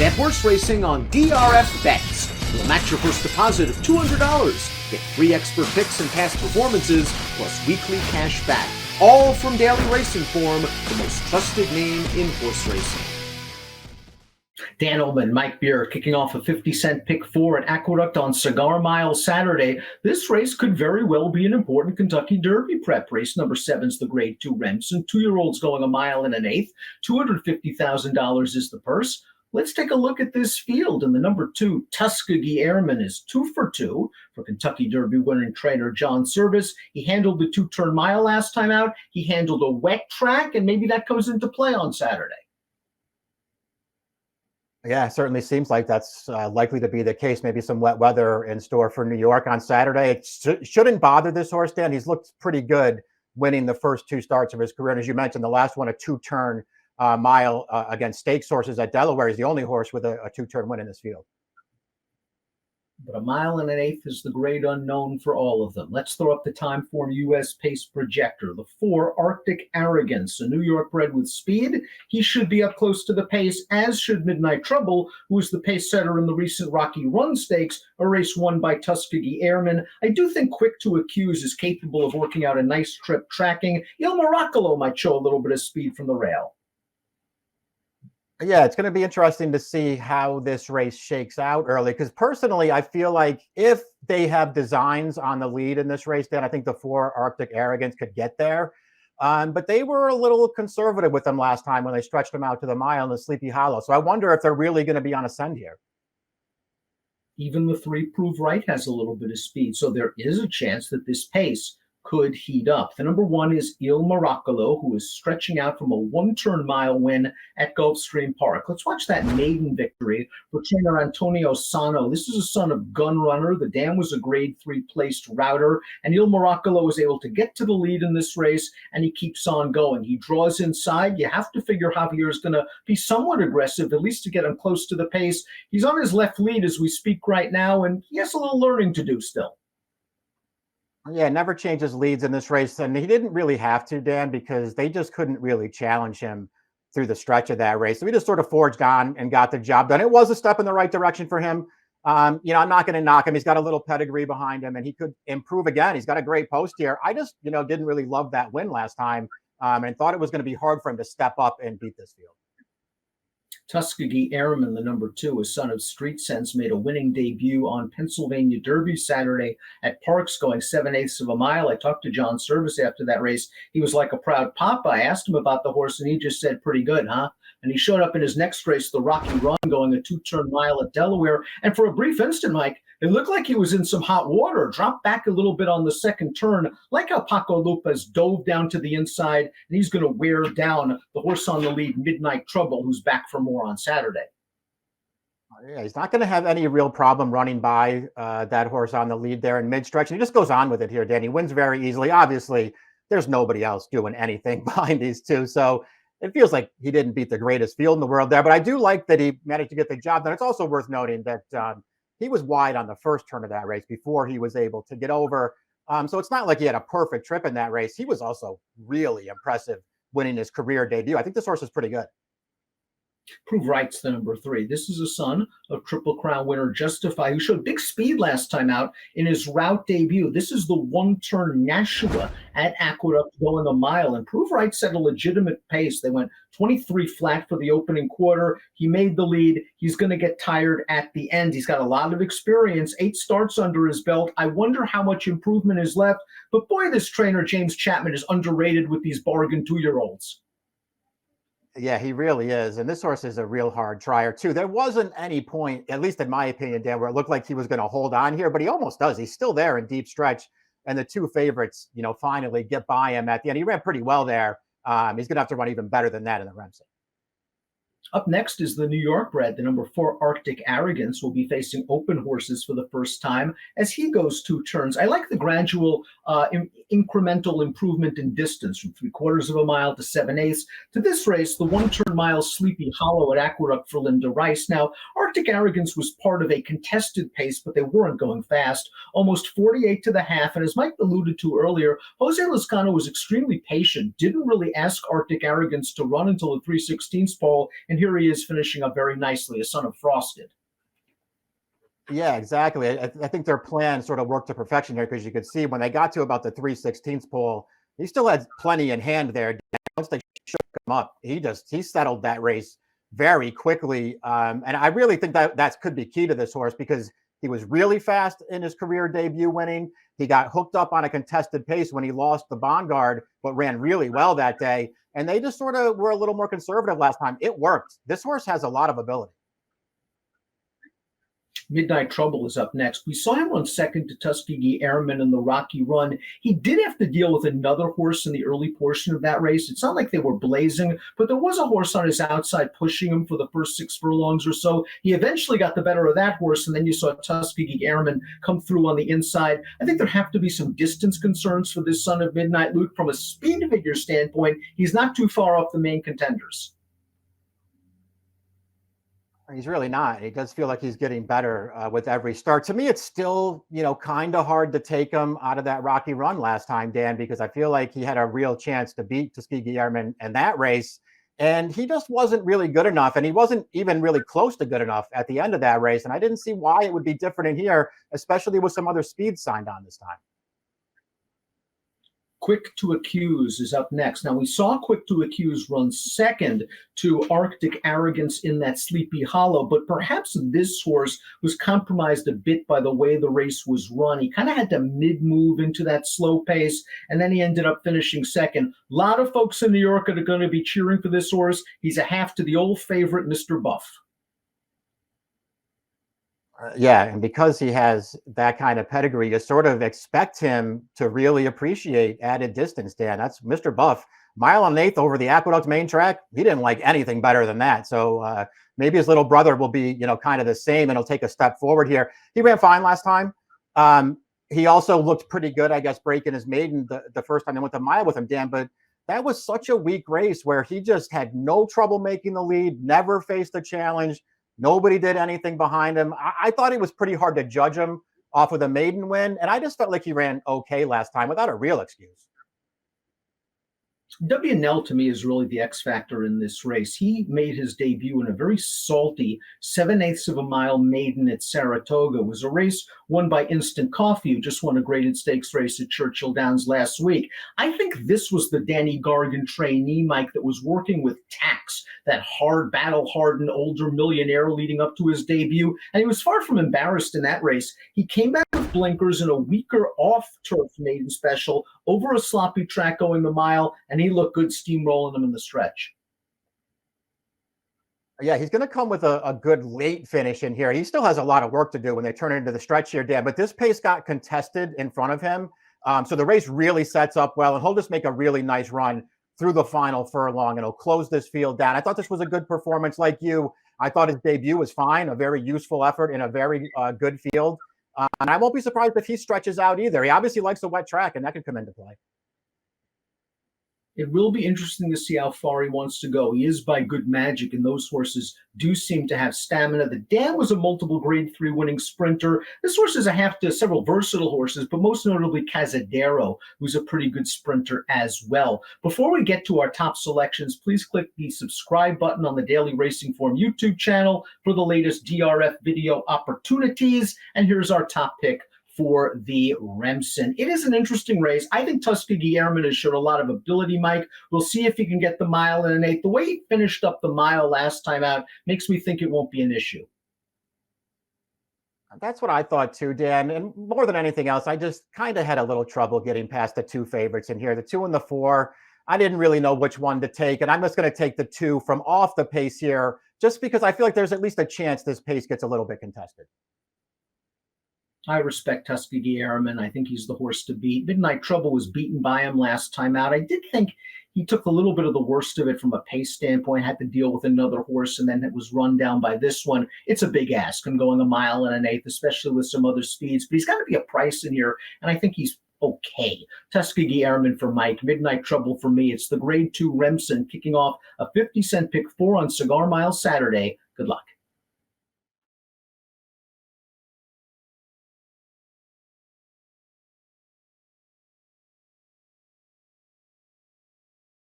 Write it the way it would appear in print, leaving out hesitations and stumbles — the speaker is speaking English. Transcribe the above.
Bet horse racing on DRF Bets. We'll match your first deposit of $200. Get free expert picks and past performances, plus weekly cash back. All from Daily Racing Form, the most trusted name in horse racing. Dan Illman, Mike Beer kicking off a 50-cent pick four at Aqueduct on Cigar Mile Saturday. This race could very well be an important Kentucky Derby prep race. Number 7's the Grade 2 Remsen. 2-year-olds going a mile and an eighth. $250,000 is the purse. Let's take a look at this field. And the number 2, Tuskegee Airman, is 2 for 2 for Kentucky Derby winning trainer John Service. He handled the 2-turn mile last time out. He handled a wet track, and maybe that comes into play on Saturday. Yeah, it certainly seems like that's likely to be the case. Maybe some wet weather in store for New York on Saturday. It shouldn't bother this horse, Dan. He's looked pretty good winning the first 2 starts of his career. And as you mentioned, the last one, a 2-turn mile against stakes horses at Delaware. Is the only horse with a 2-turn win in this field. But a mile and an eighth is the great unknown for all of them. Let's throw up the time form U.S. pace projector. The 4, Arctic Arrogance, a New York bred with speed. He should be up close to the pace, as should Midnight Trouble, who was the pace setter in the recent Rocky Run Stakes, a race won by Tuskegee Airman. I do think Quick to Accuse is capable of working out a nice trip tracking. Illman might show a little bit of speed from the rail. Yeah, it's going to be interesting to see how this race shakes out early, because personally, I feel like if they have designs on the lead in this race, then I think the 4, Arctic Arrogance, could get there. But they were a little conservative with them last time when they stretched them out to the mile in the Sleepy Hollow. So I wonder if they're really going to be on ascend here. Even the 3, Prove Right, has a little bit of speed, so there is a chance that this pace could heat up. The number 1 is Illman, who is stretching out from a 1-turn mile win at Gulfstream Park. Let's watch that maiden victory for trainer Antonio Sano. This is a son of Gun Runner. The dam was a Grade 3 placed router, and Illman was able to get to the lead in this race, and he keeps on going. He draws inside. You have to figure Javier is going to be somewhat aggressive, at least to get him close to the pace. He's on his left lead as we speak right now, and he has a little learning to do still. Yeah, never changes leads in this race. And he didn't really have to, Dan, because they just couldn't really challenge him through the stretch of that race. So he just sort of forged on and got the job done. It was a step in the right direction for him. I'm not going to knock him. He's got a little pedigree behind him, and he could improve again. He's got a great post here. I just, didn't really love that win last time and thought it was going to be hard for him to step up and beat this field. Tuskegee Airman, the number 2, a son of Street Sense, made a winning debut on Pennsylvania Derby Saturday at Parks, going 7/8 of a mile. I talked to John Service after that race. He was like a proud papa. I asked him about the horse, and he just said, pretty good, huh? And he showed up in his next race, the Rocky Run, going a 2-turn mile at Delaware. And for a brief instant, Mike, it looked like he was in some hot water, dropped back a little bit on the second turn, like how Paco Lopez dove down to the inside, and he's going to wear down the horse on the lead, Midnight Trouble, who's back for more on Saturday. Yeah, he's not going to have any real problem running by that horse on the lead there in mid-stretch. And he just goes on with it here, Dan. He wins very easily. Obviously, there's nobody else doing anything behind these two. So it feels like he didn't beat the greatest field in the world there. But I do like that he managed to get the job done. It's also worth noting that he was wide on the first turn of that race before he was able to get over. So it's not like he had a perfect trip in that race. He was also really impressive winning his career debut. I think this horse is pretty good. Prove Right's the number 3. This is a son of Triple Crown winner Justify, who showed big speed last time out in his route debut. This is the 1-turn Nashua at Aqueduct, going a mile. And Prove Right set a legitimate pace. They went 23 flat for the opening quarter. He made the lead. He's going to get tired at the end. He's got a lot of experience, 8 starts under his belt. I wonder how much improvement is left. But boy, this trainer, James Chapman, is underrated with these bargain 2-year-olds. Yeah, he really is. And this horse is a real hard trier, too. There wasn't any point, at least in my opinion, Dan, where it looked like he was going to hold on here, but he almost does. He's still there in deep stretch. And the 2 favorites, finally get by him at the end. He ran pretty well there. He's going to have to run even better than that in the Remsen. Up next is the New York bred. The number 4, Arctic Arrogance, will be facing open horses for the first time as he goes 2 turns. I like the gradual incremental improvement in distance from 3/4 of a mile to 7/8 to this race, the 1-turn mile Sleepy Hollow at Aqueduct for Linda Rice. Now, Arctic Arrogance was part of a contested pace, but they weren't going fast, almost 48 to the half. And as Mike alluded to earlier, Jose Lezcano was extremely patient, didn't really ask Arctic Arrogance to run until the 3/16 pole. and here he is finishing up very nicely, a son of Frosted. Yeah, exactly. I think their plan sort of worked to perfection here, because you could see when they got to about the 3/16 pole, he still had plenty in hand there. Once they shook him up, he settled that race very quickly. And I really think that could be key to this horse, because he was really fast in his career debut winning. He got hooked up on a contested pace when he lost the Bonguard, but ran really well that day. And they just sort of were a little more conservative last time. It worked. This horse has a lot of ability. Midnight Trouble is up next. We saw him run second to Tuskegee Airman in the Rocky Run. He did have to deal with another horse in the early portion of that race. It's not like they were blazing, but there was a horse on his outside pushing him for the first 6 furlongs or so. He eventually got the better of that horse, and then you saw Tuskegee Airman come through on the inside. I think there have to be some distance concerns for this son of Midnight Luke. From a speed figure standpoint, he's not too far off the main contenders. He's really not. He does feel like he's getting better with every start. To me, it's still, kind of hard to take him out of that Rocky Run last time, Dan, because I feel like he had a real chance to beat Tuskegee Airman in that race. And he just wasn't really good enough. And he wasn't even really close to good enough at the end of that race. And I didn't see why it would be different in here, especially with some other speeds signed on this time. Quick to Accuse is up next. Now, we saw Quick to Accuse run second to Arctic Arrogance in that Sleepy Hollow, but perhaps this horse was compromised a bit by the way the race was run. He kind of had to mid-move into that slow pace, and then he ended up finishing second. A lot of folks in New York are going to be cheering for this horse. He's a half to the old favorite, Mr. Buff. Yeah, and because he has that kind of pedigree, you sort of expect him to really appreciate added distance, Dan. That's Mr. Buff. 1.125 over the Aqueduct main track. He didn't like anything better than that. So maybe his little brother will be, kind of the same, and he'll take a step forward here. He ran fine last time. He also looked pretty good, I guess, breaking his maiden the first time they went the mile with him, Dan. But that was such a weak race where he just had no trouble making the lead, never faced a challenge. Nobody did anything behind him. I thought it was pretty hard to judge him off of the maiden win, and I just felt like he ran okay last time without a real excuse. WNL to me is really the X factor in this race. He made his debut in a very salty 7/8 of a mile maiden at Saratoga. It was a race won by Instant Coffee, who just won a graded stakes race at Churchill Downs last week. I think this was the Danny Gargan trainee, Mike, that was working with Tax, that hard, battle-hardened older millionaire leading up to his debut, and he was far from embarrassed in that race. He came back with blinkers in a weaker off-turf maiden special over a sloppy track going the mile, and he looked good steamrolling them in the stretch. Yeah, he's going to come with a good late finish in here. He still has a lot of work to do when they turn into the stretch here, Dan, but this pace got contested in front of him. So the race really sets up well, and he'll just make a really nice run through the final furlong, and he'll close this field down. I thought this was a good performance like you. I thought his debut was fine, a very useful effort in a very good field. And I won't be surprised if he stretches out either. He obviously likes the wet track, and that could come into play. It will be interesting to see how far he wants to go. He is by good magic, and those horses do seem to have stamina. The Dam was a multiple Grade 3 winning sprinter. This horse is a half to several versatile horses, but most notably Cazadero, who's a pretty good sprinter as well. Before we get to our top selections, please click the subscribe button on the Daily Racing Form YouTube channel for the latest DRF video opportunities. And here's our top pick for the Remsen. It is an interesting race. I think Tuskegee Airman has showed a lot of ability, Mike. We'll see if he can get the mile in an 8. The way he finished up the mile last time out makes me think it won't be an issue. That's what I thought too, Dan. And more than anything else, I just kind of had a little trouble getting past the 2 favorites in here. The 2 and the 4, I didn't really know which one to take. And I'm just going to take the 2 from off the pace here, just because I feel like there's at least a chance this pace gets a little bit contested. I respect Tuskegee Airman. I think he's the horse to beat. Midnight Trouble was beaten by him last time out. I did think he took a little bit of the worst of it from a pace standpoint, had to deal with another horse, and then it was run down by this one. It's a big ask. I'm going a mile and an 8, especially with some other speeds, but he's got to be a price in here, and I think he's okay. Tuskegee Airman for Mike, Midnight Trouble for me. It's the Grade 2 Remsen kicking off a 50-cent pick 4 on Cigar Mile Saturday. Good luck.